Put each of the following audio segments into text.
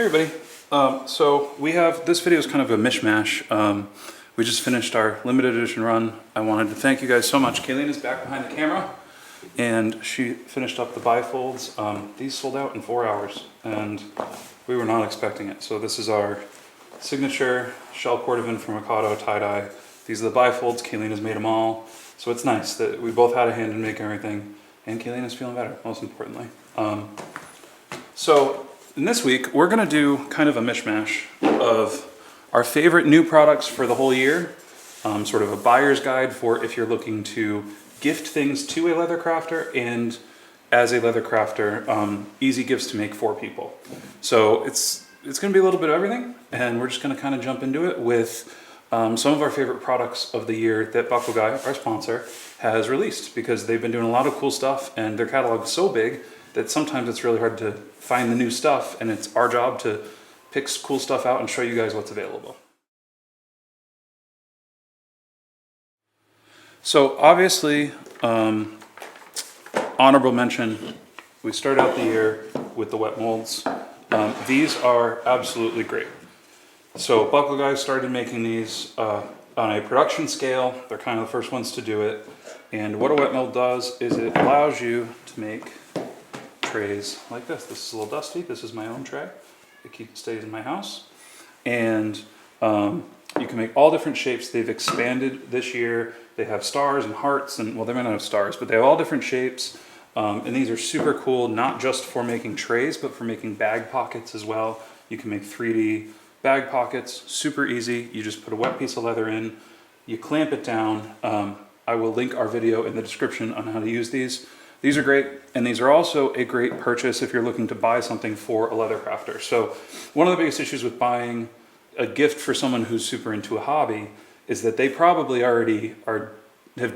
Hey everybody. So this video is kind of a mishmash. We just finished our limited edition run. I wanted to thank you guys so much. Kayleen is back behind the camera and she finished up the bifolds. These sold out in 4 hours and we were not expecting it. So this is our signature shell cordovan from Mikado tie-dye. These are the bifolds. Kayleen has made them all. So it's nice that we both had a hand in making everything and Kayleen is feeling better, most importantly. In this week, we're going to do kind of a mishmash of our favorite new products for the whole year, sort of a buyer's guide for if you're looking to gift things to a leather crafter and as a leather crafter, easy gifts to make for people. So it's going to be a little bit of everything, and we're just going to kind of jump into it with some of our favorite products of the year that Buckle Guy, our sponsor, has released, because they've been doing a lot of cool stuff and their catalog is so big that sometimes it's really hard to find the new stuff, and it's our job to pick cool stuff out and show you guys what's available. So obviously, honorable mention, we started out the year with the wet molds. These are absolutely great. So Buckle Guys started making these on a production scale. They're kind of the first ones to do it. And what a wet mold does is it allows you to make trays like this. This is a little dusty. This is my own tray. It stays in my house. And you can make all different shapes. They've expanded this year. They have stars and hearts, and well, they might not have stars, but they have all different shapes. And these are super cool, not just for making trays, but for making bag pockets as well. You can make 3D bag pockets, super easy. You just put a wet piece of leather in, you clamp it down. I will link our video in the description on how to use these. These are great, and these are also a great purchase if you're looking to buy something for a leather crafter. So one of the biggest issues with buying a gift for someone who's super into a hobby is that they probably already have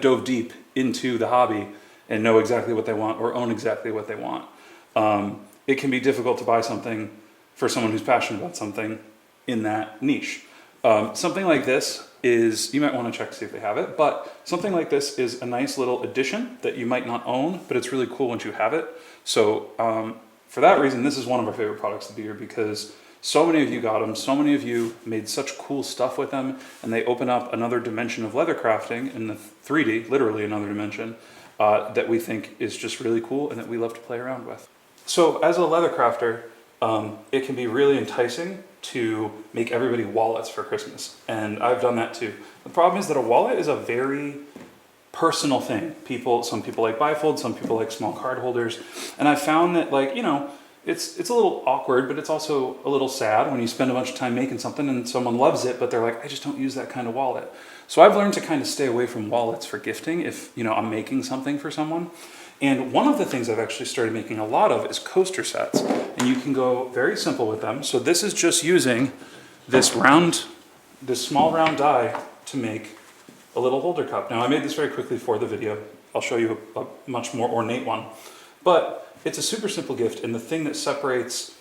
dove deep into the hobby and know exactly what they want or own exactly what they want. It can be difficult to buy something for someone who's passionate about something in that niche. Something like this is, you might want to check to see if they have it, but something like this is a nice little addition that you might not own, but it's really cool once you have it. So for that reason, this is one of our favorite products of the year, because so many of you got them, so many of you made such cool stuff with them, and they open up another dimension of leather crafting in the 3D, literally another dimension, that we think is just really cool and that we love to play around with. So as a leather crafter, it can be really enticing to make everybody wallets for Christmas. And I've done that too. The problem is that a wallet is a very personal thing. Some people like bifolds, some people like small card holders. And I found that, like, you know, it's a little awkward, but it's also a little sad when you spend a bunch of time making something and someone loves it, but they're like, I just don't use that kind of wallet. So I've learned to kind of stay away from wallets for gifting if, you know, I'm making something for someone. And one of the things I've actually started making a lot of is coaster sets. And you can go very simple with them. So this is just using this small round die to make a little holder cup. Now I made this very quickly for the video. I'll show you a much more ornate one. But it's a super simple gift. And the thing that separates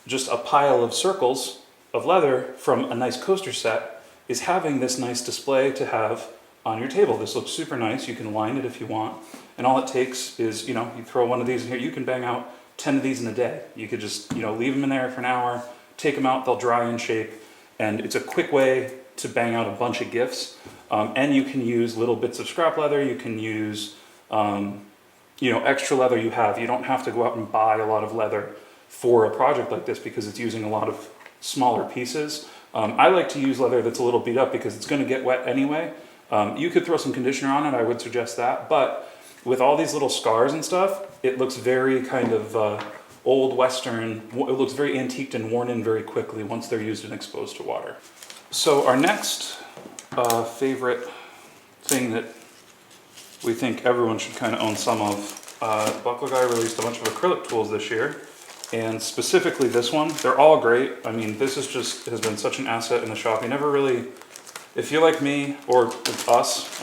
just a pile of circles of leather from a nice coaster set is having this nice display to have on your table. This looks super nice. You can line it if you want. And all it takes is, you know, you throw one of these in here. You can bang out 10 of these in a day. You could just, you know, leave them in there for an hour, take them out, they'll dry and shape. And it's a quick way to bang out a bunch of gifts. And you can use little bits of scrap leather. You can use, you know, extra leather you have. You don't have to go out and buy a lot of leather for a project like this because it's using a lot of smaller pieces. I like to use leather that's a little beat up because it's going to get wet anyway. You could throw some conditioner on it, I would suggest that, but with all these little scars and stuff, it looks very kind of old Western. It looks very antiqued and worn in very quickly once they're used and exposed to water. So our next favorite thing that we think everyone should kind of own some of, Buckle Guy released a bunch of acrylic tools this year, and specifically this one. They're all great. I mean, this is just has been such an asset in the shop. You never really, if you're like me or us,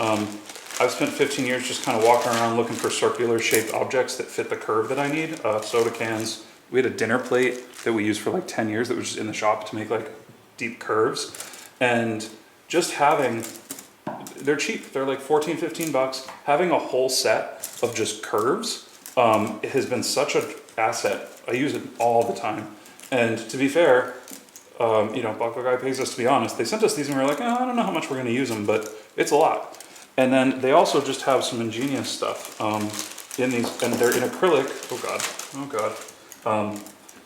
I've spent 15 years just kind of walking around looking for circular shaped objects that fit the curve that I need. Soda cans. We had a dinner plate that we used for like 10 years that was just in the shop to make like deep curves. And just having, they're cheap. They're like 14, 15 bucks. Having a whole set of just curves it has been such an asset. I use it all the time. And to be fair, you know, Buckle Guy pays us to be honest. They sent us these and we were like, oh, I don't know how much we're going to use them, but it's a lot. And then they also just have some ingenious stuff in these, and they're in acrylic. Oh God.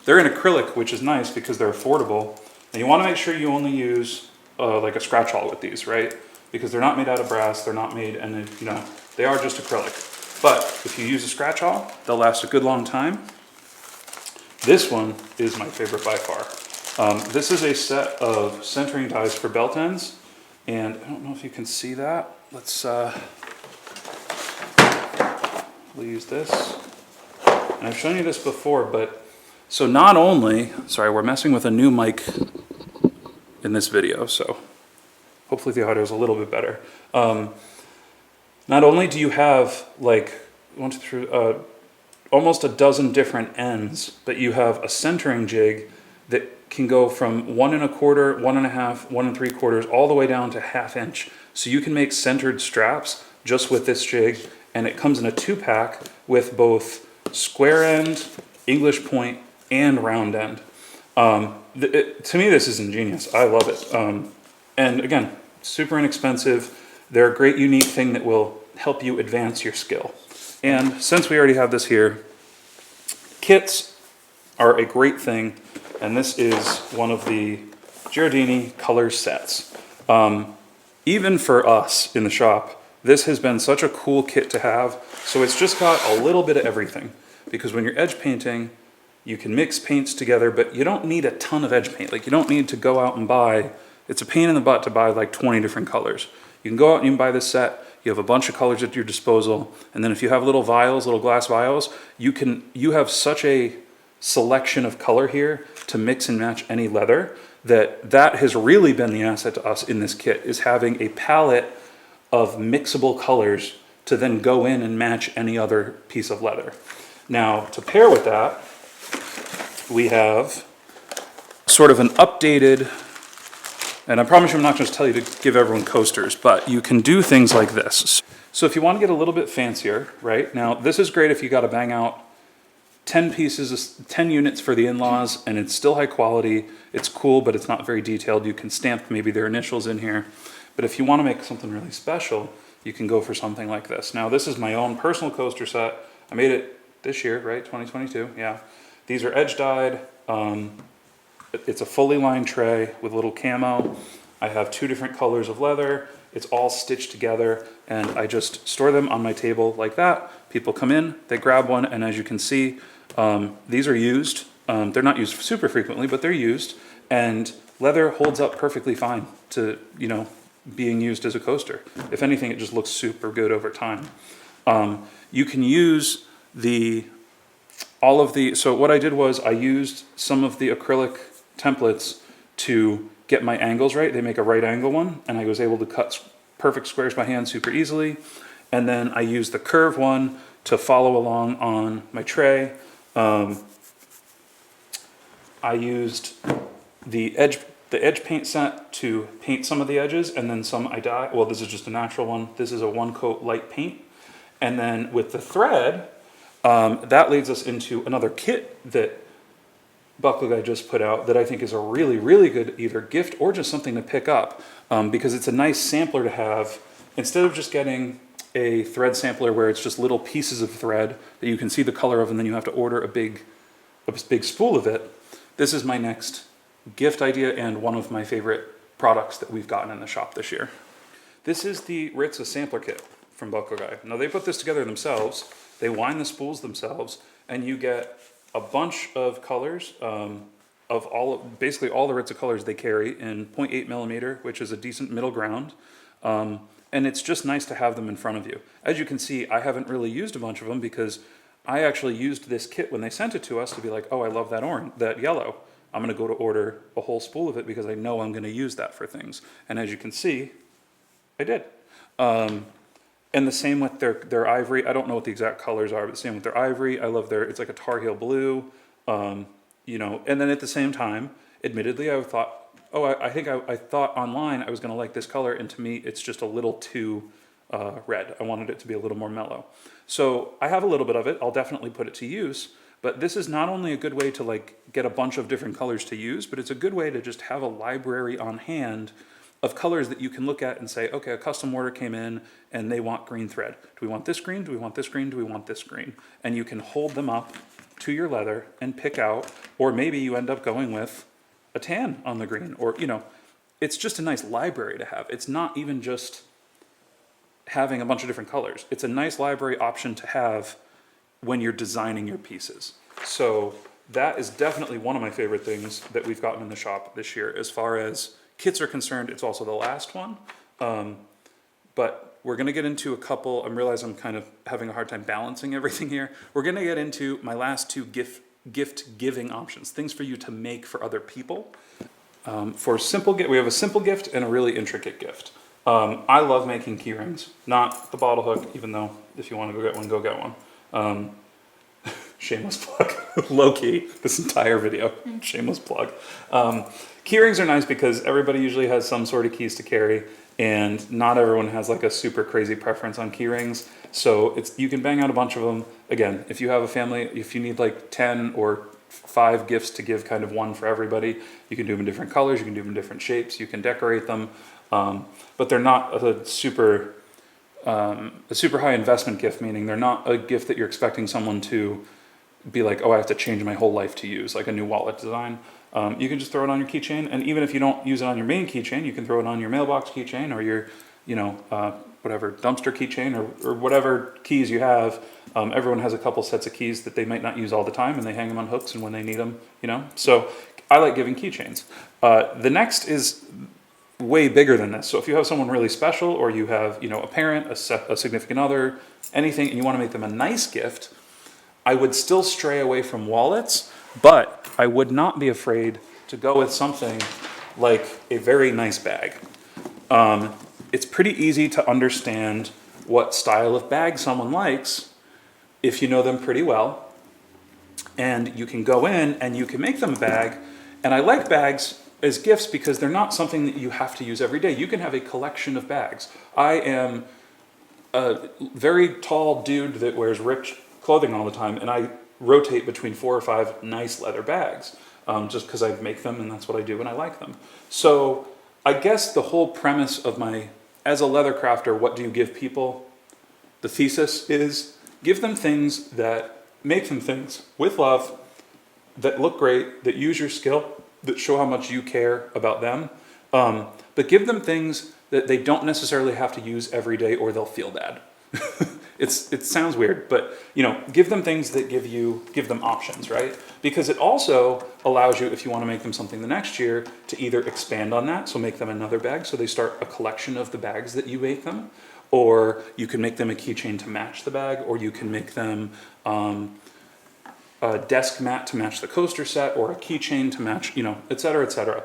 They're in acrylic, which is nice because they're affordable. And you want to make sure you only use like a scratch all with these, right? Because they're not made out of brass, they're not made, and you know, they are just acrylic. But if you use a scratch all, they'll last a good long time. This one is my favorite by far. This is a set of centering dies for belt ends, and I don't know if you can see that. Let's we'll use this. And I've shown you this before, but so not only, sorry, we're messing with a new mic in this video, so hopefully the audio is a little bit better. Not only do you have like almost a dozen different ends, but you have a centering jig that can go from 1 1/4, 1 1/2, 1 3/4, all the way down to 1/2 inch. So you can make centered straps just with this jig, and it comes in a 2-pack with both square end, English point, and round end. To me, this is ingenious. I love it. And again, super inexpensive. They're a great, unique thing that will help you advance your skill. And since we already have this here, kits are a great thing. And this is one of the Giardini color sets. Even for us in the shop, this has been such a cool kit to have. So it's just got a little bit of everything. Because when you're edge painting, you can mix paints together, but you don't need a ton of edge paint. Like, you don't need to go out and buy, it's a pain in the butt to buy like 20 different colors. You can go out and you can buy this set, you have a bunch of colors at your disposal, and then if you have little vials, little glass vials, you have such a selection of color here to mix and match any leather that has really been the asset to us in this kit, is having a palette of mixable colors to then go in and match any other piece of leather. Now, to pair with that, we have sort of an updated, and I promise you I'm not going to tell you to give everyone coasters, but you can do things like this. So if you want to get a little bit fancier, right? Now, this is great if you got to bang out 10 pieces, 10 units for the in-laws, and it's still high quality. It's cool, but it's not very detailed. You can stamp maybe their initials in here. But if you want to make something really special, you can go for something like this. Now, this is my own personal coaster set. I made it this year, right? 2022, yeah. These are edge dyed. It's a fully lined tray with a little camo. I have 2 different colors of leather. It's all stitched together, and I just store them on my table like that. People come in, they grab one, and as you can see, these are used. They're not used super frequently, but they're used, and leather holds up perfectly fine to, you know, being used as a coaster. If anything, it just looks super good over time. You can use so what I did was I used some of the acrylic templates to get my angles right. They make a right angle one, and I was able to cut perfect squares by hand super easily. And then I used the curve one to follow along on my tray. I used the edge paint set to paint some of the edges, and then some I dye. Well, this is just a natural one. This is a 1-coat light paint. And then with the thread, that leads us into another kit that Buckle Guy just put out that I think is a really, really good either gift or just something to pick up, because it's a nice sampler to have. Instead of just getting a thread sampler where it's just little pieces of thread that you can see the color of and then you have to order a big spool of it, this is my next gift idea and one of my favorite products that we've gotten in the shop this year. This is the Ritza sampler kit from Buckle Guy. Now, they put this together themselves. They wind the spools themselves, and you get a bunch of colors of basically all the Ritza colors they carry in 0.8 millimeter, which is a decent middle ground. And it's just nice to have them in front of you. As you can see, I haven't really used a bunch of them because I actually used this kit when they sent it to us to be like, oh, I love that orange, that yellow. I'm gonna go to order a whole spool of it because I know I'm gonna use that for things. And as you can see, I did. And the same with their ivory. I don't know what the exact colors are, but the same with their ivory. I love it's like a Tar Heel blue, you know. And then at the same time, admittedly, I thought, oh, I thought online I was gonna like this color, and to me, it's just a little too red. I wanted it to be a little more mellow. So I have a little bit of it. I'll definitely put it to use. But this is not only a good way to like get a bunch of different colors to use, but it's a good way to just have a library on hand of colors that you can look at and say, okay, a custom order came in and they want green thread. Do we want this green? Do we want this green? Do we want this green? And you can hold them up to your leather and pick out, or maybe you end up going with a tan on the green, or, you know, it's just a nice library to have. It's not even just having a bunch of different colors. It's a nice library option to have when you're designing your pieces. So that is definitely one of my favorite things that we've gotten in the shop this year. As far as kits are concerned, it's also the last one. But we're gonna get into a couple, I realize I'm kind of having a hard time balancing everything here. We're gonna get into my last two gift giving options, things for you to make for other people. For simple gift, we have a simple gift and a really intricate gift. I love making key rings, not the bottle hook, even though if you want to go get one. Shameless plug, low key, this entire video, shameless plug. Key rings are nice because everybody usually has some sort of keys to carry, and not everyone has like a super crazy preference on key rings. So you can bang out a bunch of them. Again, if you have a family, if you need like 10 or 5 gifts to give, kind of one for everybody, you can do them in different colors, you can do them in different shapes, you can decorate them, but they're not a super high investment gift, meaning they're not a gift that you're expecting someone to be like, oh, I have to change my whole life to use, like a new wallet design. You can just throw it on your keychain, and even if you don't use it on your main keychain, you can throw it on your mailbox keychain or your, whatever, dumpster keychain or whatever keys you have. Everyone has a couple sets of keys that they might not use all the time, and they hang them on hooks, and when they need them, So I like giving keychains. The next is way bigger than this. So if you have someone really special, or you have, a parent, a significant other, anything, and you want to make them a nice gift, I would still stray away from wallets, but I would not be afraid to go with something like a very nice bag. It's pretty easy to understand what style of bag someone likes if you know them pretty well. And you can go in and you can make them a bag. And I like bags as gifts because they're not something that you have to use every day. You can have a collection of bags. I am a very tall dude that wears ripped clothing all the time, and I rotate between 4 or 5 nice leather bags just because I make them and that's what I do and I like them. So I guess the whole premise of as a leather crafter, what do you give people? The thesis is give them things that make them things with love, that look great, that use your skill, that show how much you care about them, but give them things that they don't necessarily have to use every day or they'll feel bad. It sounds weird, but give them things that give them options, right? Because it also allows you, if you want to make them something the next year, to either expand on that, so make them another bag, so they start a collection of the bags that you make them, or you can make them a keychain to match the bag, or you can make them a desk mat to match the coaster set, or a keychain to match, et cetera, et cetera.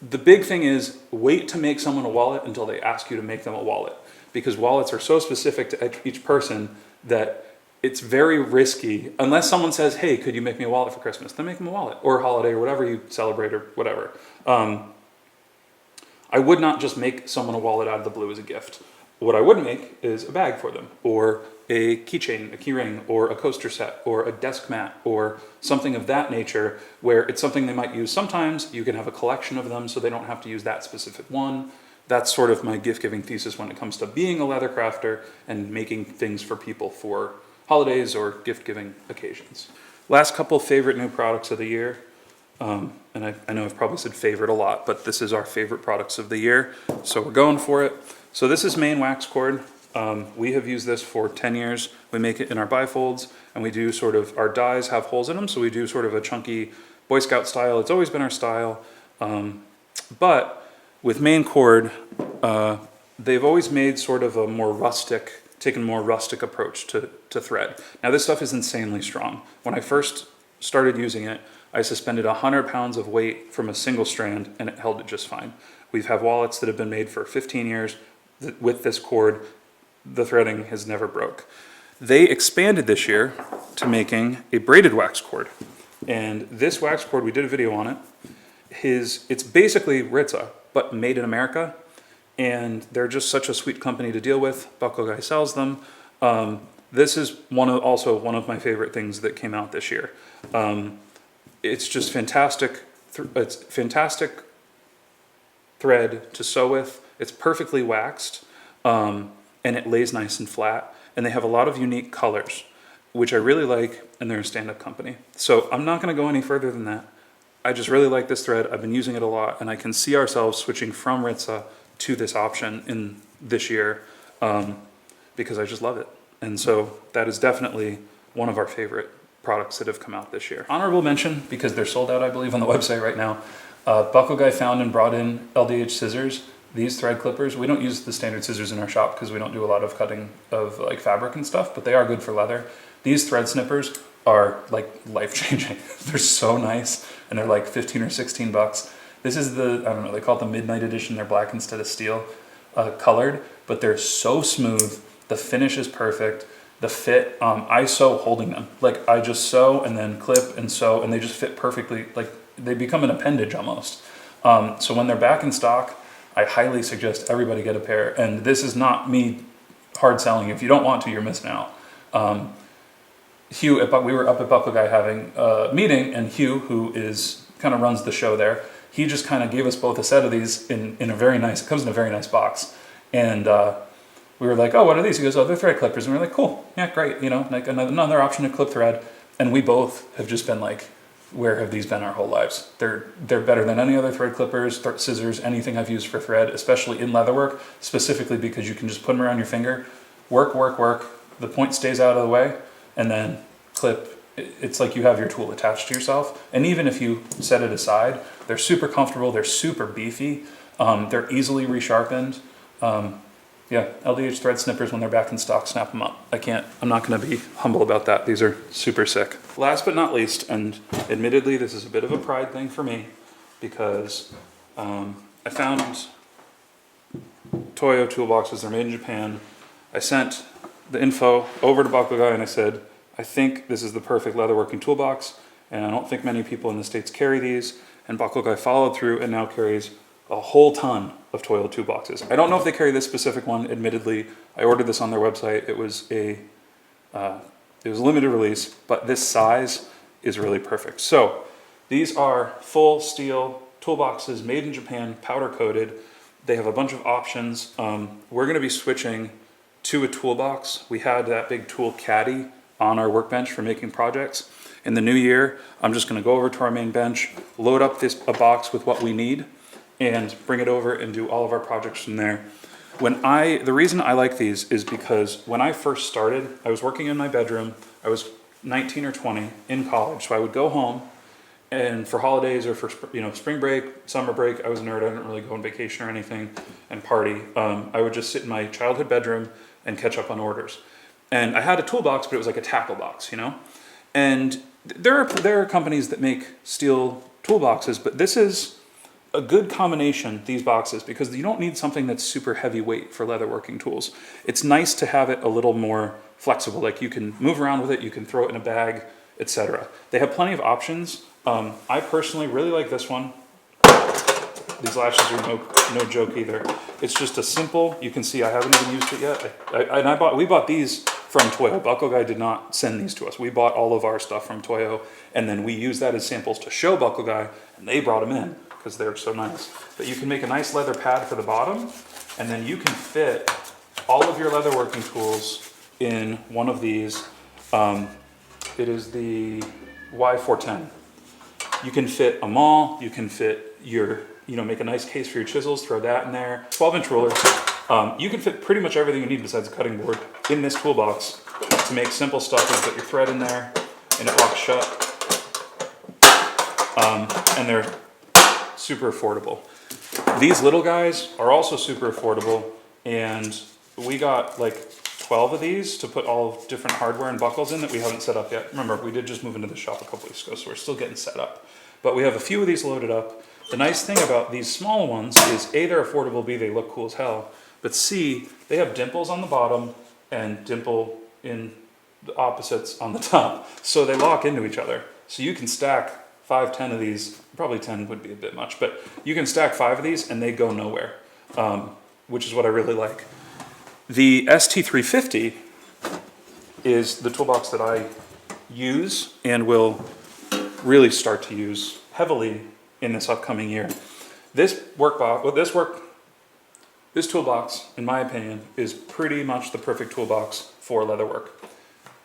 The big thing is wait to make someone a wallet until they ask you to make them a wallet, because wallets are so specific to each person that it's very risky. Unless someone says, hey, could you make me a wallet for Christmas? Then make them a wallet, or a holiday, or whatever you celebrate, or whatever. I would not just make someone a wallet out of the blue as a gift. What I would make is a bag for them, or a keychain, a key ring, or a coaster set, or a desk mat, or something of that nature, where it's something they might use sometimes. You can have a collection of them so they don't have to use that specific one. That's sort of my gift-giving thesis when it comes to being a leather crafter and making things for people for holidays or gift-giving occasions. Last couple favorite new products of the year. And I know I've probably said favorite a lot, but this is our favorite products of the year. So we're going for it. So this is Maine wax cord. We have used this for 10 years. We make it in our bifolds, and we do our dies have holes in them, so we do sort of a chunky Boy Scout style. It's always been our style. But with Maine cord, they've always made sort of taken a more rustic approach to thread. Now this stuff is insanely strong. When I first started using it, I suspended 100 pounds of weight from a single strand and it held it just fine. We've had wallets that have been made for 15 years with this cord. The threading has never broke. They expanded this year to making a braided wax cord. And this wax cord, we did a video on it. It's basically Ritza, but made in America. And they're just such a sweet company to deal with. Buckle Guy sells them. This is also one of my favorite things that came out this year. It's just fantastic. It's fantastic thread to sew with. It's perfectly waxed, and it lays nice and flat. And they have a lot of unique colors, which I really like, and they're a stand-up company. So I'm not going to go any further than that. I just really like this thread. I've been using it a lot, and I can see ourselves switching from Ritza to this option in this year because I just love it. And so that is definitely one of our favorite products that have come out this year. Honorable mention, because they're sold out, I believe, on the website right now. Buckle Guy found and brought in LDH scissors. These thread clippers, we don't use the standard scissors in our shop because we don't do a lot of cutting of like fabric and stuff, but they are good for leather. These thread snippers are like life-changing. They're so nice, and they're like 15 or 16 bucks. This is the, I don't know, they call it the Midnight Edition. They're black instead of steel colored, but they're so smooth. The finish is perfect. The fit, I sew holding them. Like I just sew and then clip and sew, and they just fit perfectly. Like they become an appendage almost. So when they're back in stock, I highly suggest everybody get a pair. And this is not me hard selling. If you don't want to, you're missing out. Hugh, we were up at Buckle Guy having a meeting, and Hugh, who is kind of runs the show there, he just kind of gave us both a set of these in a very nice, it comes in a very nice box. And we were like, oh, what are these? He goes, oh, they're thread clippers. And we were like, cool, yeah, great. You know, like another option to clip thread. And we both have just been like, where have these been our whole lives? They're better than any other thread clippers, scissors, anything I've used for thread, especially in leatherwork, specifically because you can just put them around your finger, work. The point stays out of the way, and then clip. It's like you have your tool attached to yourself. And even if you set it aside, they're super comfortable. They're super beefy. They're easily resharpened. Yeah, LDH thread snippers, when they're back in stock, snap them up. I'm not going to be humble about that. These are super sick. Last but not least, and admittedly this is a bit of a pride thing for me, because I found Toyo toolboxes. They're made in Japan. I sent the info over to Buckle Guy and I said, I think this is the perfect leatherworking toolbox, and I don't think many people in the States carry these. And Buckle Guy followed through and now carries a whole ton of Toyo toolboxes. I don't know if they carry this specific one, admittedly. I ordered this on their website. It was a limited release, but this size is really perfect. So these are full steel toolboxes made in Japan, powder coated. They have a bunch of options. We're gonna be switching to a toolbox. We had that big tool caddy on our workbench for making projects. In the new year, I'm just gonna go over to our main bench, load up a box with what we need, and bring it over and do all of our projects from there. The reason I like these is because when I first started, I was working in my bedroom. I was 19 or 20 in college, so I would go home, and for holidays or for spring break, summer break, I was a nerd. I didn't really go on vacation or anything and party. I would just sit in my childhood bedroom and catch up on orders. And I had a toolbox, but it was like a tackle box, you know? And there are companies that make steel toolboxes, but this is a good combination, these boxes, because you don't need something that's super heavyweight for leatherworking tools. It's nice to have it a little more flexible, like you can move around with it, you can throw it in a bag, etc. They have plenty of options. I personally really like this one. These lashes are no joke either. It's just a simple, you can see I haven't even used it yet. We bought these from Toyo. Buckle Guy did not send these to us. We bought all of our stuff from Toyo, and then we used that as samples to show Buckle Guy, and they brought them in because they're so nice. But you can make a nice leather pad for the bottom, and then you can fit all of your leatherworking tools in one of these. It is the Y410. You can fit a maul, you can fit make a nice case for your chisels, throw that in there. 12-inch ruler. You can fit pretty much everything you need besides a cutting board in this toolbox to make simple stuff. You put your thread in there and it locks shut. And they're super affordable. These little guys are also super affordable, and we got like 12 of these to put all of different hardware and buckles in that we haven't set up yet. Remember, we did just move into the shop a couple weeks ago, so we're still getting set up. But we have a few of these loaded up. The nice thing about these small ones is A, they're affordable, B, they look cool as hell, but C, they have dimples on the bottom and dimple in the opposites on the top, so they lock into each other. So you can stack 5, 10 of these, probably 10 would be a bit much, but you can stack 5 of these and they go nowhere, which is what I really like. The ST350 is the toolbox that I use and will really start to use heavily in this upcoming year. This toolbox, in my opinion, is pretty much the perfect toolbox for leather work.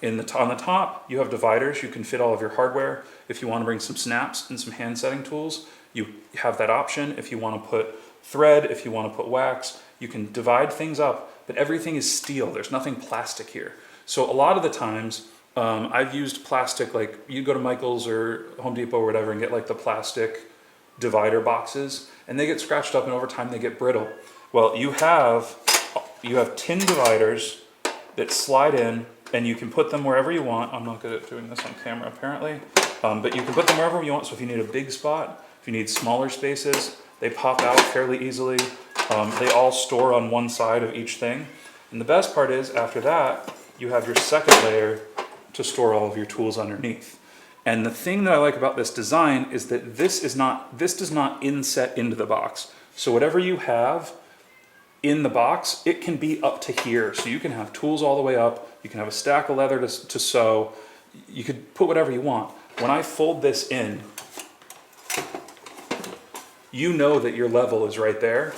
On the top, you have dividers. You can fit all of your hardware. If you want to bring some snaps and some hand setting tools, you have that option. If you want to put thread, if you want to put wax, you can divide things up, but everything is steel. There's nothing plastic here. So a lot of the times, I've used plastic, like you go to Michael's or Home Depot or whatever and get like the plastic divider boxes, and they get scratched up and over time they get brittle. Well, you have tin dividers that slide in, and you can put them wherever you want. I'm not good at doing this on camera apparently, but you can put them wherever you want. So if you need a big spot, if you need smaller spaces, they pop out fairly easily. They all store on one side of each thing. And the best part is, after that, you have your second layer to store all of your tools underneath. And the thing that I like about this design is that this does not inset into the box. So whatever you have in the box, it can be up to here. So you can have tools all the way up. You can have a stack of leather to sew. You could put whatever you want. When I fold this in, you know that your level is right there.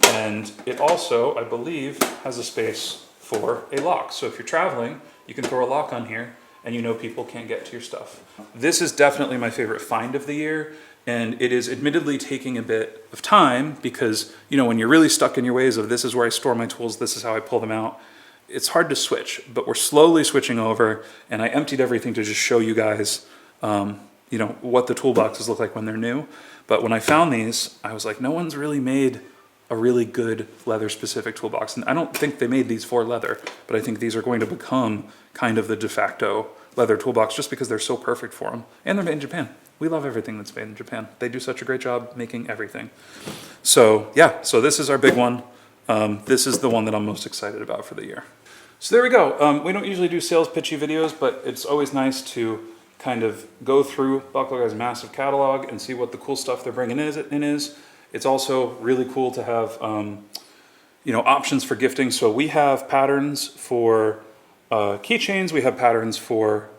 And it also, I believe, has a space for a lock. So if you're traveling, you can throw a lock on here and you know people can't get to your stuff. This is definitely my favorite find of the year. And it is admittedly taking a bit of time because, you know, when you're really stuck in your ways of this is where I store my tools, this is how I pull them out, it's hard to switch, but we're slowly switching over. And I emptied everything to just show you guys, you know, what the toolboxes look like when they're new. But when I found these, I was like, no one's really made a really good leather specific toolbox. And I don't think they made these for leather, but I think these are going to become kind of the de facto leather toolbox just because they're so perfect for them. And they're made in Japan. We love everything that's made in Japan. They do such a great job making everything. So yeah, so this is our big one. This is the one that I'm most excited about for the year. So there we go. We don't usually do sales pitchy videos, but it's always nice to kind of go through Buckle Guy's massive catalog and see what the cool stuff they're bringing in is. It's also really cool to have you know, options for gifting. So we have patterns for keychains. We have patterns for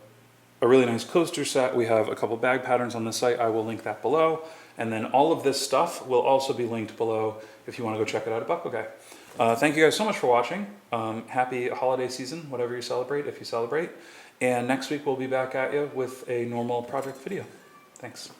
a really nice coaster set. We have a couple bag patterns on the site. I will link that below. And then all of this stuff will also be linked below if you want to go check it out at Buckle Guy. Thank you guys so much for watching. Happy holiday season, whatever you celebrate, if you celebrate. And next week we'll be back at you with a normal project video. Thanks.